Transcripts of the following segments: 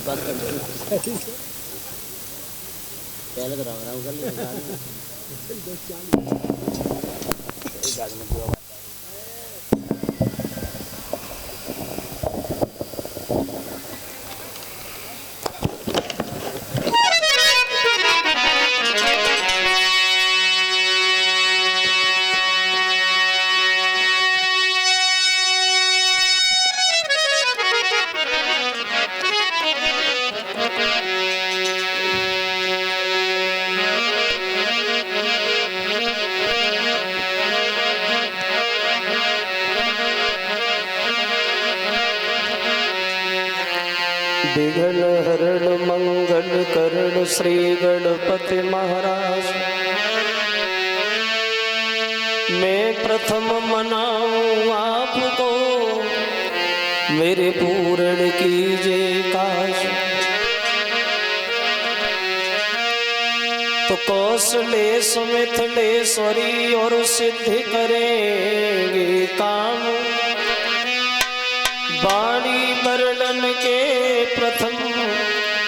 पहले तो राम कर लिया विघ्न हरण मंगल करण श्री गणपति महाराज। मैं प्रथम मनाऊं आपको, मेरे पूर्ण कीजिए काश। तो कौशलेश मिथिलेश्वरी और सिद्धि करेंगे काम। वाणी वर्णन के प्रथम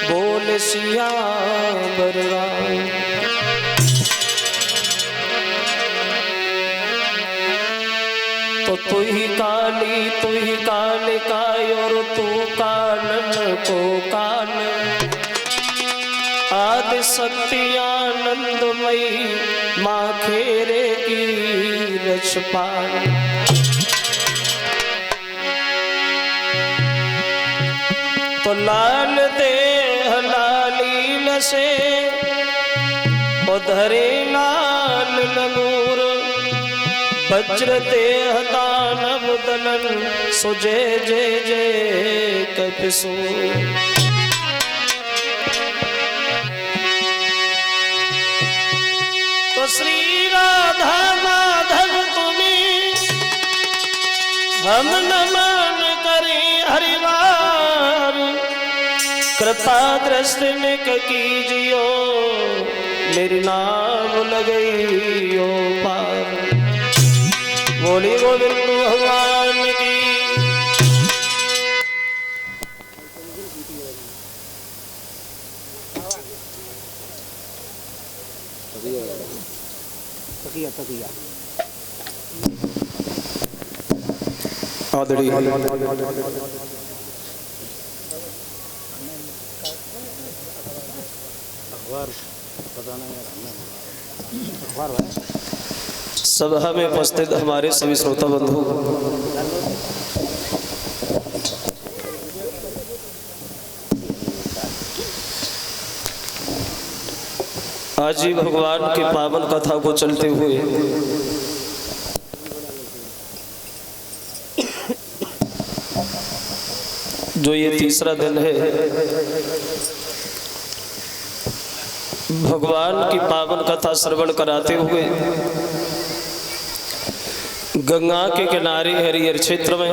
बोल सियावर राम। तो तू ही काली तू ही कालिका और तू कानन को काल। आदि शक्ति आनंदमयी माँ खेरे की रछपाल। तो लाल देह लालील से उधरे लाल लगूर। वज्र देह दानव दलन सुजय जय जय कपिसूर। तो श्री राधा माधव तुम्हें हम नमन करें हरिवार। कृपा दृष्टि में कीजियो, मेरी नाम लगइयो पार। बोली गोविंद भगवान की। आदरणीय सभा में उपस्थित हमारे सभी श्रोता बंधु, आज ही भगवान की पावन कथा को चलते हुए जो ये तीसरा दिन है, भगवान की पावन कथा श्रवण कराते हुए गंगा के किनारे हरिहर क्षेत्र में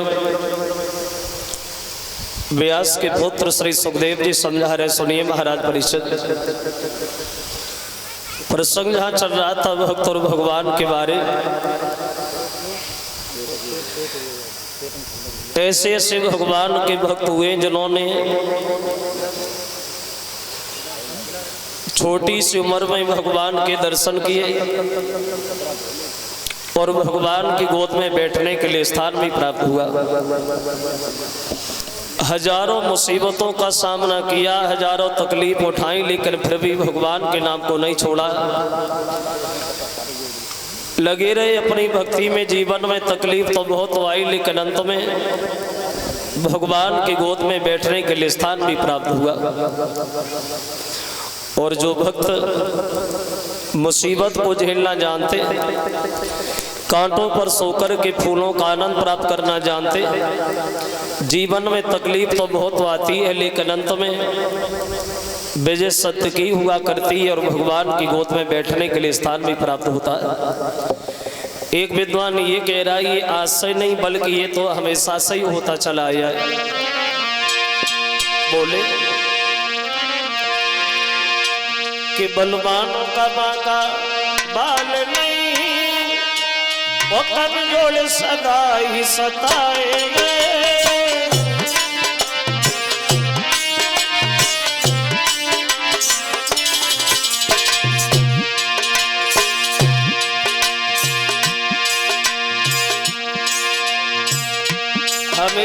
व्यास के पुत्र श्री सुखदेव जी समझा रहे। सुनिए महाराज परिषद। प्रसंग जहाँ चल रहा था भक्त और भगवान के बारे। ऐसे ऐसे भगवान के भक्त हुए जिन्होंने छोटी सी उम्र में भगवान के दर्शन किए और भगवान की गोद में बैठने के लिए स्थान भी प्राप्त हुआ। हजारों मुसीबतों का सामना किया, हजारों तकलीफ उठाई, लेकिन फिर भी भगवान के नाम को नहीं छोड़ा। लगे रहे अपनी भक्ति में। जीवन में तकलीफ तो बहुत आई, लेकिन अंत में भगवान की गोद में बैठने के लिए स्थान भी प्राप्त हुआ। और जो भक्त मुसीबत को झेलना जानते, कांटों पर सोकर के फूलों का आनंद प्राप्त करना जानते, जीवन में तकलीफ तो बहुत आती है, लेकिन अंत में विजय सत्य की हुआ करती है और भगवान की गोद में बैठने के लिए स्थान भी प्राप्त होता है। एक विद्वान ये कह रहा है, ये आज से नहीं बल्कि ये तो हमेशा से ही होता चला आया है। बोले कि बलवानों का बाका बाल नहीं, वो कमजोर सदा ही सताएंगे।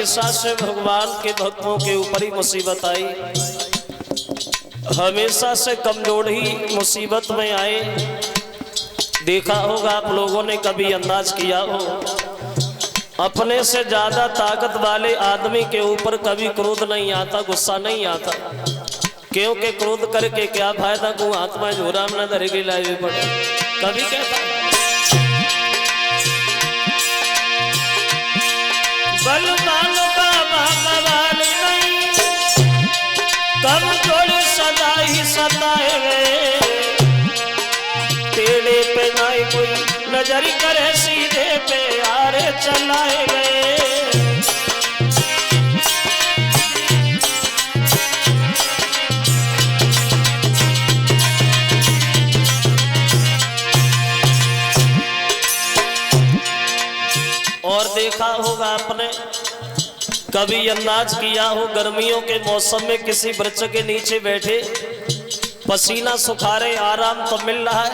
हमेशा से भगवान के भक्तों के ऊपर ही मुसीबत आई, हमेशा से कमजोर ही मुसीबत में आए। देखा होगा आप लोगों ने, कभी अंदाज किया हो, अपने से ज्यादा ताकत वाले आदमी के ऊपर कभी क्रोध नहीं आता, गुस्सा नहीं आता, क्योंकि क्रोध करके क्या फायदा, को आत्मा झोरा में न धर के लाए पड़े। कभी कहता बलवान का भगवान नहीं, कमजोर सदा ही सताए गए, टेढ़े पे ना कोई नजर करे, सीधे पे आरे चलाए गए। और देखा होगा आपने, कभी अंदाज किया हो, गर्मियों के मौसम में किसी वृक्ष के नीचे बैठे, पसीना सुखा रहे, आराम तो मिल रहा है,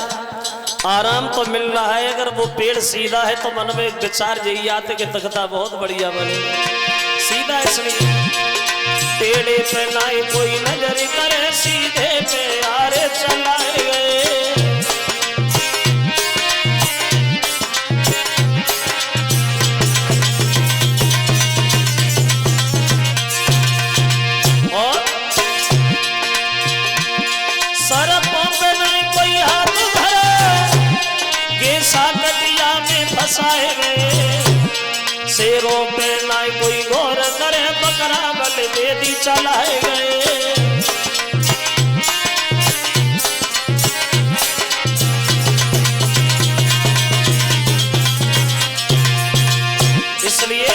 आराम तो मिल रहा है। अगर वो पेड़ सीधा है तो मन में विचार यही आते कि तख्ता बहुत बढ़िया बने, सीधा इसलिए टेढ़े पे ना कोई नजर करे, सीधे पे आरे चलाए गए। फंसाए गए, शेरों पे ना कोई गौर करे, बकरा बल बेदी चलाए गए। इसलिए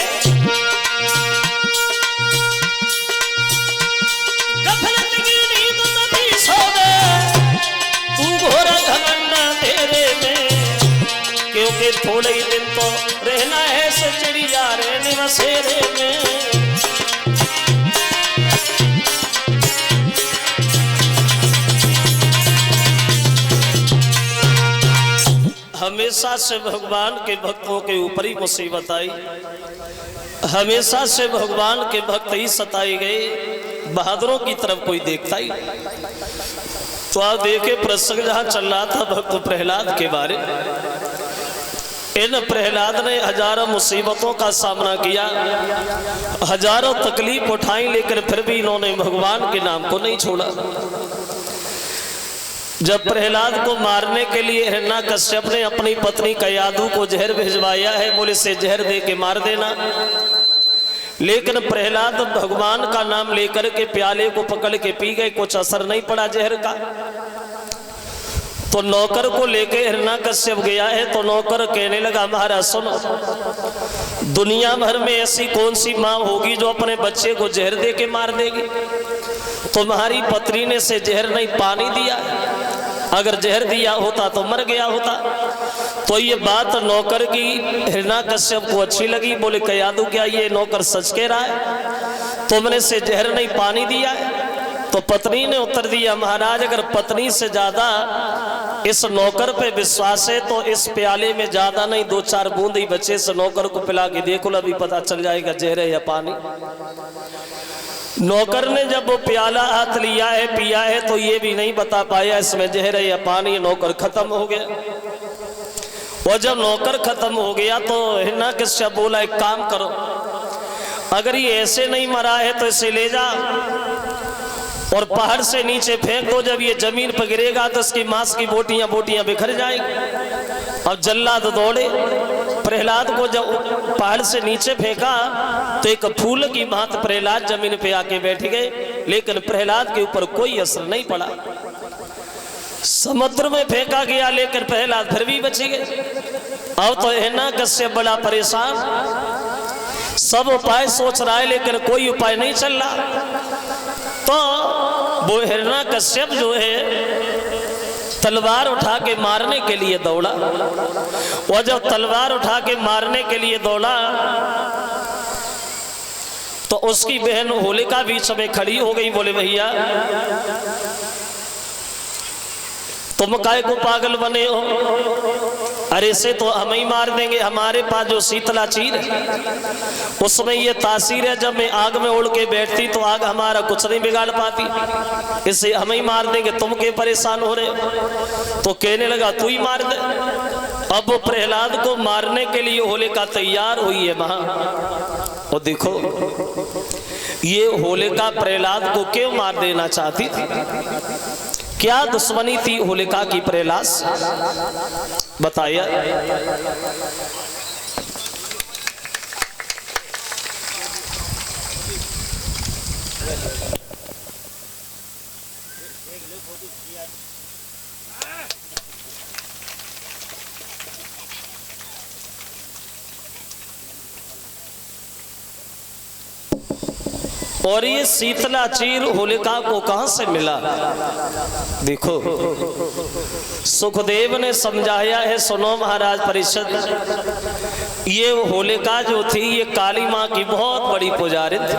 गफलत की नींद नदी सोवे, तू घोर घमंड तेरे में, क्योंकि थोड़े ही दिन तो रहना है से चिड़िया रहने बसेरे में। हमेशा से भगवान के भक्तों के ऊपर ही मुसीबत आई, हमेशा से भगवान के भक्त ही सताए गए, बहादुरों की तरफ कोई देखता ही। तो आप देखे प्रसंग जहां चल रहा था भक्त प्रहलाद के बारे, इन प्रहलाद ने हजारों मुसीबतों का सामना किया, हजारों तकलीफ उठाई, लेकिन फिर भी इन्होंने भगवान के नाम को नहीं छोड़ा। जब प्रहलाद को मारने के लिए हिरण्यकश्यप ने अपनी पत्नी कयाधु को जहर भिजवाया है, बोले से जहर दे के मार देना, लेकिन प्रहलाद भगवान का नाम लेकर के प्याले को पकड़ के पी गए, कुछ असर नहीं पड़ा जहर का। तो नौकर को लेके हिरण्यकश्यप गया है, तो नौकर कहने लगा महाराज सुनो, दुनिया भर में ऐसी कौन सी माँ होगी जो अपने बच्चे को जहर दे के मार देगी? तुम्हारी पत्नी ने से जहर नहीं पानी दिया, अगर जहर दिया होता तो मर गया होता। तो ये बात नौकर की हिरण्यकश्यप को अच्छी लगी, बोले कयाधु क्या ये नौकर सच कह रहा है, तुमने से जहर नहीं पानी दिया है? तो पत्नी ने उत्तर दिया महाराज अगर पत्नी से ज्यादा इस नौकर पे विश्वास है तो इस प्याले में ज्यादा नहीं 2-4 बूंद ही बचे, से नौकर को पिला के देखो, अभी पता चल जाएगा जहर है या पानी। नौकर ने जब वो प्याला हाथ लिया है, पिया है, तो ये भी नहीं बता पाया इसमें जहर है या पानी। नौकर खत्म हो गया, और जब नौकर खत्म हो गया तो हिरण्यकश्यप बोला एक काम करो, अगर ये ऐसे नहीं मरा है तो इसे ले जा और पहाड़ से नीचे फेंक दो, जब ये जमीन पर गिरेगा तो इसकी मांस की बोटियां बोटियां बिखर जाएंगी। अब जल्लाद दौड़े, प्रहलाद को जब पहाड़ से नीचे फेंका तो एक फूल की भांति प्रहलाद जमीन पे आके बैठ गए, लेकिन प्रहलाद के ऊपर कोई असर नहीं पड़ा। समुद्र में फेंका गया लेकिन प्रहलाद फिर भी बच गए। अब तो हिरण्यकश्यप बड़ा परेशान, सब उपाय सोच रहा है लेकिन कोई उपाय नहीं चल रहा। तो वो हिरण्यकश्यप जो है तलवार उठा के मारने के लिए दौड़ा, और जब तलवार उठा के मारने के लिए दौड़ा तो उसकी बहन होलिका बीच में खड़ी हो गई, बोले भैया तुम काहे को पागल बने हो, अरे से तो हम ही मार देंगे, हमारे पास जो शीतला चीर है उसमें ये तासीर है, जब मैं आग में उड़ के बैठती तो आग हमारा कुछ नहीं बिगाड़ पाती, इसे हम ही मार देंगे, तुम के परेशान हो रहे हो। तो कहने लगा तू ही मार दे। अब वो प्रहलाद को मारने के लिए होलिका तैयार हुई है वहां। और देखो ये होलिका प्रहलाद को क्यों मार देना चाहती थी, क्या दुश्मनी थी होलिका की प्रहलाद से, बताया। और ये शीतला चीर होलिका को कहां से मिला, देखो सुखदेव ने समझाया है, सुनो महाराज परिषद। ये होलिका जो थी ये काली माँ की बहुत बड़ी पुजारी थी।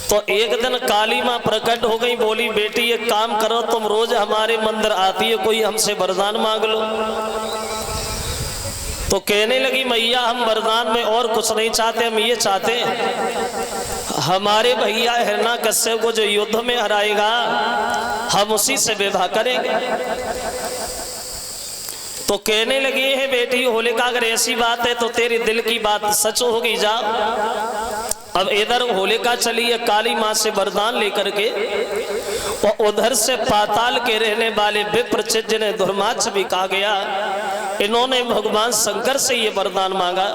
तो एक दिन काली माँ प्रकट हो गई, बोली बेटी एक काम करो, तुम रोज हमारे मंदिर आती है, कोई हमसे वरदान मांग लो। तो कहने लगी मैया हम वरदान में और कुछ नहीं चाहते, हम ये चाहते हैं हमारे भैया हिरण्यकश्यप को जो युद्ध में हराएगा हम उसी से विवाह करेंगे। तो कहने लगी है बेटी होलिका अगर ऐसी बात है तो तेरी दिल की बात सच होगी, जा। अब इधर होलिका चली है काली माँ से वरदान लेकर के, और उधर से पाताल के रहने वाले विप्रचित जिन्हें धर्माक्ष भी कहा गया, इन्होंने भगवान शंकर से ये वरदान मांगा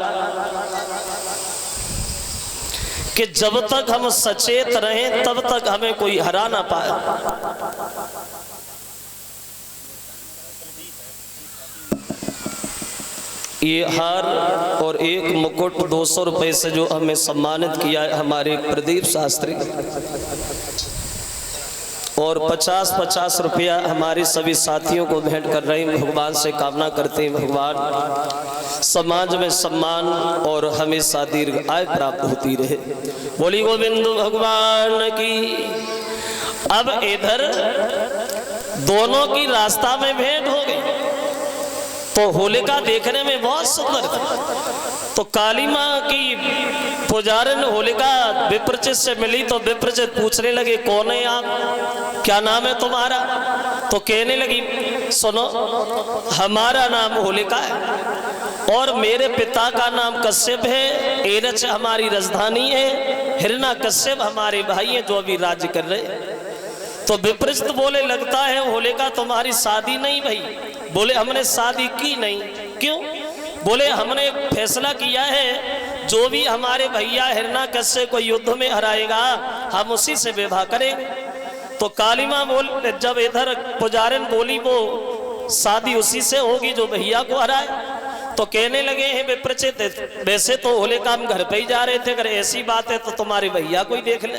कि जब तक हम सचेत रहें तब तक हमें कोई हरा ना पाए। ये हार और एक मुकुट 200 रुपए से जो हमें सम्मानित किया है हमारे प्रदीप शास्त्री, और 50-50 रुपया हमारे सभी साथियों को भेंट कर रहे हैं। भगवान से कामना करते हैं भगवान समाज में सम्मान और हमेशा दीर्घ आयु प्राप्त होती रहे। बोली गोविंद भगवान की। अब इधर दोनों की रास्ता में भेंट हो गई। तो होलिका देखने में बहुत सुंदर थी। तो काली माँ की पुजारन होलिका विप्रचित से मिली तो विप्रचित पूछने लगे कौन है आप, क्या नाम है तुम्हारा। तो कहने लगी सुनो हमारा नाम होलिका है और मेरे पिता का नाम कश्यप है, एरच हमारी राजधानी है, हिरण्यकश्यप हमारे भाई हैं जो अभी राज्य कर रहे। तो विप्रचित बोले लगता है होलिका तुम्हारी शादी नहीं भाई। बोले हमने शादी की नहीं। क्यों। बोले हमने एक फैसला किया है जो भी हमारे भैया हिरण्यकश्यप को युद्ध में हराएगा हम उसी से विवाह करेंगे। तो काली माँ बोल जब इधर पुजारिन बोली वो शादी उसी से होगी जो भैया को हराए। तो कहने लगे हैं विप्रचित वैसे तो होलिका हम घर पे ही जा रहे थे, अगर ऐसी बात है तो तुम्हारे भैया को ही देख ले।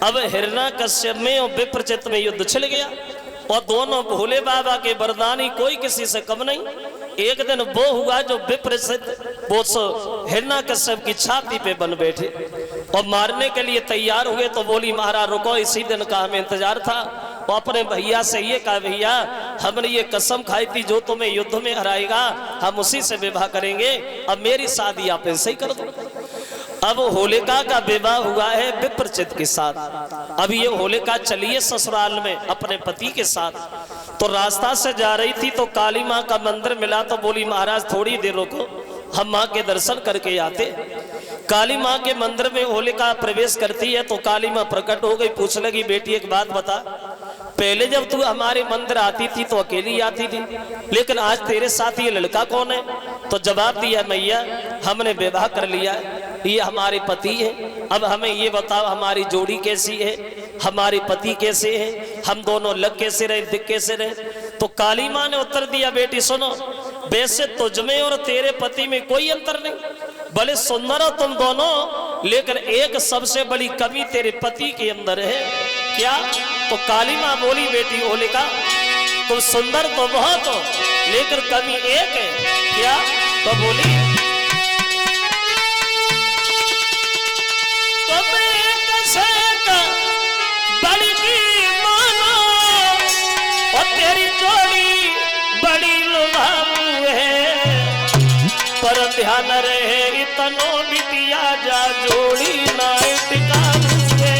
अब हिरण्यकश्यप में और विप्रचित में युद्ध छिड़ गया और दोनों भोले बाबा के वरदानी कोई किसी से कम नहीं। एक दिन वो हुआ जो विप्रचित वो हिरण्यकश्यप की छाती पे बन बैठे और मारने के लिए तैयार हुए। तो बोली महाराज रुको, इसी दिन का हमें इंतजार था। वो अपने भैया से ये कहा भैया हमने ये कसम खाई थी जो तुम्हें युद्ध में हराएगा हम उसी से विवाह करेंगे, अब मेरी शादी आप ऐसे ही कर दो। अब होलिका का विवाह हुआ है विप्रचित के साथ। अब ये होलिका चलिए ससुराल में अपने पति के साथ। तो रास्ता से जा रही थी तो काली माँ का मंदिर मिला तो बोली महाराज थोड़ी देर रुको हम माँ के दर्शन करके आते। काली माँ के मंदिर में होलिका प्रवेश करती है तो काली माँ प्रकट हो गई, पूछ लगी बेटी एक बात बता, पहले जब तू हमारे मंदिर आती थी तो अकेली आती थी लेकिन आज तेरे साथ ये लड़का कौन है। तो जवाब दिया मैया हमने विवाह कर लिया, ये हमारे पति है। अब हमें ये बताओ हमारी जोड़ी कैसी है, हमारे पति कैसे हैं, हम दोनों लग कैसे रहे, दिख कैसे रहे। तो काली माँ ने उत्तर दिया बेटी सुनो वैसे तुझमें और तेरे पति में कोई अंतर नहीं, भले सुंदर हो तुम दोनों लेकिन एक सबसे बड़ी कमी तेरे पति के अंदर है। क्या। तो काली माँ बोली बेटी होलिका तुम सुंदर तो बहुत हो लेकिन कमी एक है। क्या। तो बोली बड़ी की मानो और तेरी जोड़ी बड़ी लुभावनी ध्यान रहे इतनो बिटिया जा जोड़ी नाय टिकाऊंगे।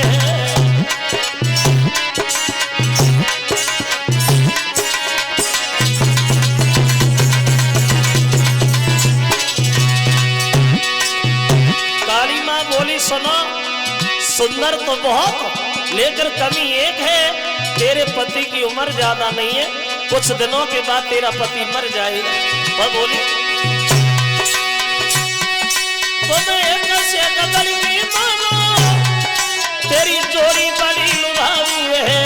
काली माँ बोली सुनो, सुंदर तो बहुत लेकिन कमी एक है, तेरे पति की उम्र ज्यादा नहीं है, कुछ दिनों के बाद तेरा पति मर जाएगा। वह बोली तुम एक से कदर की मानो, तेरी जोड़ी बड़ी लुभाऊ है,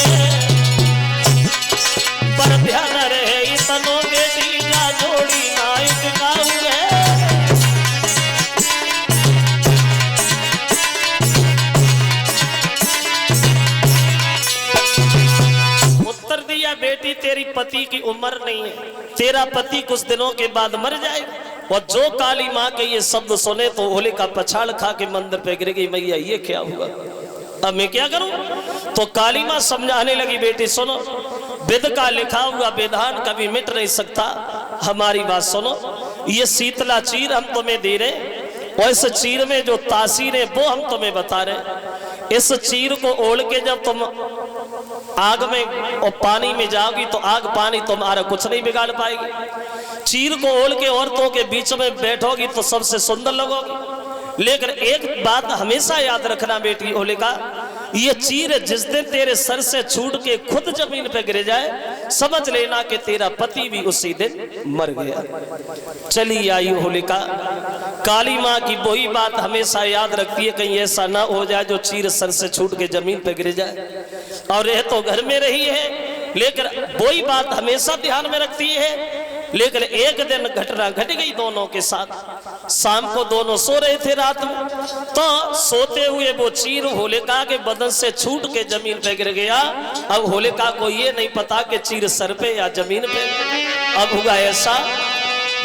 पर ध्यान रहे इतनों बेटी जा जोड़ी नाय टिकाऊ है। उत्तर दिया बेटी तेरी पति की उम्र नहीं है, तेरा पति कुछ दिनों के बाद मर जाएगा। और जो काली माँ के ये शब्द सुने तो होलिका पछाड़ खा के मंदिर पे गिर गई, मैया ये क्या हुआ, अब मैं क्या करूं। तो काली माँ समझाने लगी बेटी सुनो, वेद का लिखा हुआ विधान कभी मिट नहीं सकता, हमारी बात सुनो। ये शीतला चीर हम तुम्हें दे रहे, और इस चीर में जो तासीर है वो हम तुम्हें बता रहे। इस चीर को ओढ़ के जब तुम आग में और पानी में जाओगी तो आग पानी तुम्हारा कुछ नहीं बिगाड़ पाएगी। चीर को ओढ़ के औरतों के बीच में बैठोगी तो सबसे सुंदर लगोगी। लेकिन एक बात हमेशा याद रखना बेटी होलिका, ये चीर जिस दिन तेरे सर से छूट के खुद जमीन पे गिर जाए, समझ लेना कि तेरा पति भी उसी दिन मर गया। चली आई होलिका, काली माँ की वही बात हमेशा याद रखती है, कहीं ऐसा ना हो जाए जो चीर सर से छूट के जमीन पे गिर जाए। और यह तो घर में रही है, लेकिन वही बात हमेशा ध्यान में रखती है। लेकिन एक दिन घटना घट गई दोनों के साथ। शाम को दोनों सो रहे थे रात में, तो सोते हुए वो चीर होलिका के बदन से छूट के जमीन पे गिर गया। अब होलिका को ये नहीं पता कि चीर सर पे या जमीन पे। अब हुआ ऐसा,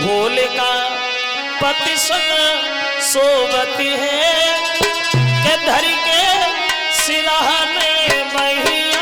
होलिका पति संग सोवती है के धर के सिरहाने मैया।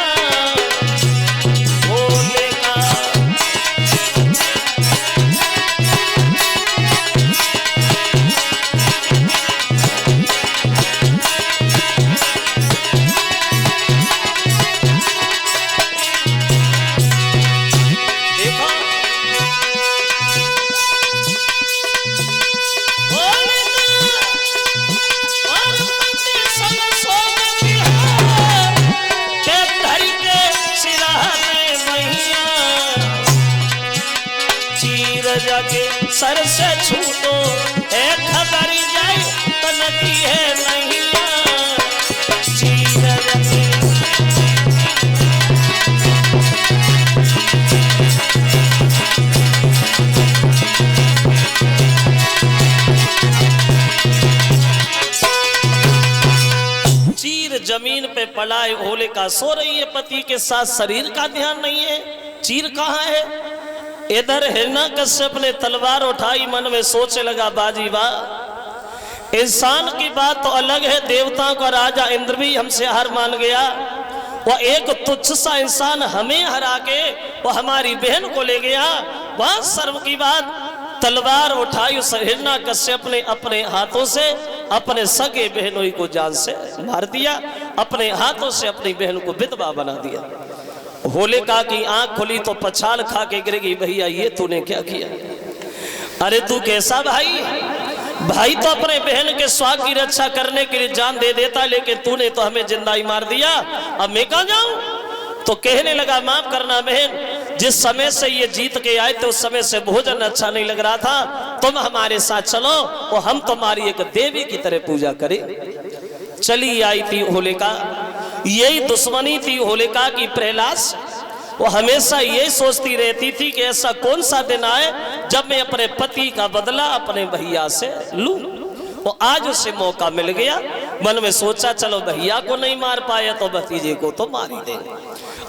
जाके सर से छूटो एक खबर जाए तनकी है मैया। चीर जमीन पे पड़ाए होलिका सो रही है, पति के साथ शरीर का ध्यान नहीं है। चीर कहाँ है? इधर हिरण्यकश्यप ने तलवार उठाई, मन में सोचने लगा बाजी वाह, इंसान की बात तो अलग है, देवताओं का राजा इंद्र भी हमसे हार मान गया। वह एक तुच्छ सा इंसान हमें हरा के वो हमारी बहन को ले गया, वह शर्म की बात। तलवार उठाई उस हिरण्यकश्यप ने अपने हाथों से अपने सगे बहनों को जान से मार दिया, अपने हाथों से अपनी बहन को विधवा बना दिया। होलिका की आंख खुली तो पछाड़ खा के गिर गई, भैया ये तूने क्या किया? अरे तू कैसा भाई? भाई तो अपने बहन के स्वाग की रक्षा करने के लिए जान दे देता, लेकिन तूने तो हमें जिंदा ही मार दिया, अब मैं कहां जाऊं? तो कहने लगा माफ करना बहन, जिस समय से ये जीत के आए थे उस समय से भोजन अच्छा नहीं लग रहा था, तुम हमारे साथ चलो और हम तुम्हारी एक देवी की तरह पूजा करें। चली आई थी होलिका, यही दुश्मनी थी होलिका की प्रहलाद। वो हमेशा यही सोचती रहती थी कि ऐसा कौन सा दिन आए जब मैं अपने पति का बदला अपने भैया से लूं। वो आज उसे मौका मिल गया, मन में सोचा चलो भैया को नहीं मार पाया तो भतीजे को तो मार ही देंगे।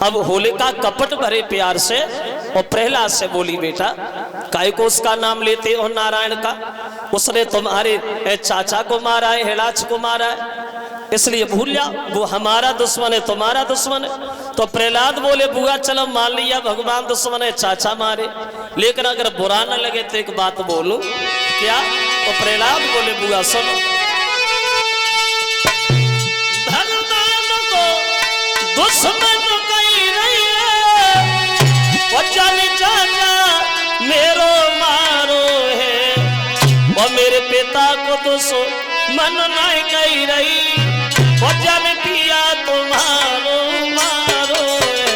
अब होलिका कपट भरे प्यार से और प्रहलाद से बोली, बेटा काय को उसका नाम लेते हो नारायण का? उसने तुम्हारे चाचा को मारा है, हिलाच को मारा है, इसलिए भूल जाओ, वो हमारा दुश्मन है तुम्हारा दुश्मन है। तो प्रहलाद बोले बुआ चलो मान लिया भगवान दुश्मन है, चाचा मारे, लेकिन अगर बुरा न लगे तो एक बात बोलूं क्या? तो प्रहलाद बोले बुआ सुनो, धनदान को दुश्मन कही रही है, जानी चाचा मेरो मारो है, और मेरे पिता को दुश्मन नहीं कही रही, और जान पिया तुम्हारो मारो है।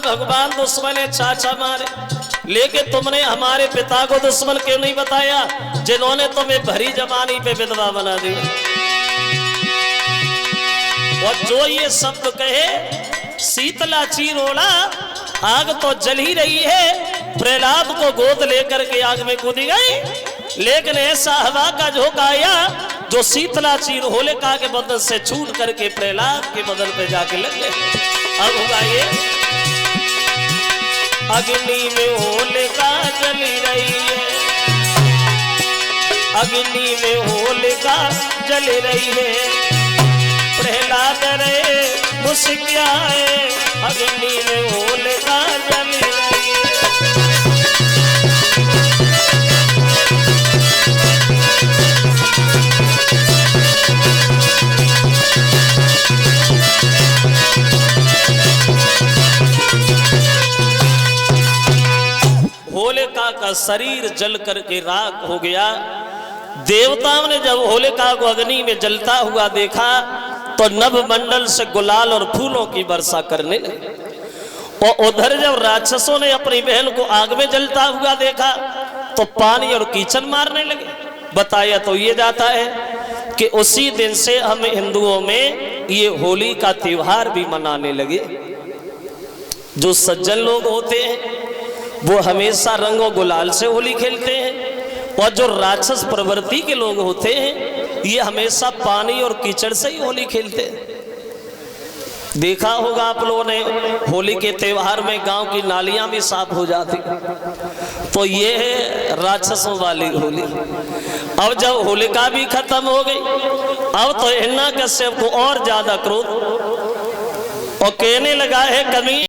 भगवान दुश्मन है चाचा मारे, लेकिन तुमने हमारे पिता को दुश्मन क्यों नहीं बताया, जिन्होंने तुम्हें भरी जवानी पे विधवा बना दिया। और जो ये शब्द कहे, शीतला चीरोड़ा आग तो जल ही रही है, प्रहलाद को गोद लेकर के आग में कूदी गई, लेकिन ऐसा हवा का झोंका आया जो शीतला चीर होलिका के बदन से छूट करके प्रहलाद के बदन पे जाके लग गए। अब होगा ये, अग्नि में होलिका जली रही है, अग्नि में होलिका जल रही है, प्रहलाद रे मुस्किया है, अग्नि में होलिका जल रही है। होलिका का शरीर जल करके राख हो गया। देवताओं ने जब होलिका को अग्नि में जलता हुआ देखा तो नभ मंडल से गुलाल और फूलों की वर्षा करने लगे, और उधर जब राक्षसों ने अपनी बहन को आग में जलता हुआ देखा तो पानी और कीचड़ मारने लगे। बताया तो ये जाता है कि उसी दिन से हम हिंदुओं में ये होली का त्योहार भी मनाने लगे। जो सज्जन लोग होते हैं वो हमेशा रंग और गुलाल से होली खेलते हैं, और जो राक्षस प्रवृत्ति के लोग होते हैं ये हमेशा पानी और कीचड़ से ही होली खेलते हैं। देखा होगा आप लोगों ने, होली के त्योहार में गांव की नालियां भी साफ हो जाती, तो ये है राक्षसों वाली होली। अब जब होलिका भी खत्म हो गई, अब तो हिरण्याकश्यप को और ज्यादा क्रोध, और कहने लगा है कमी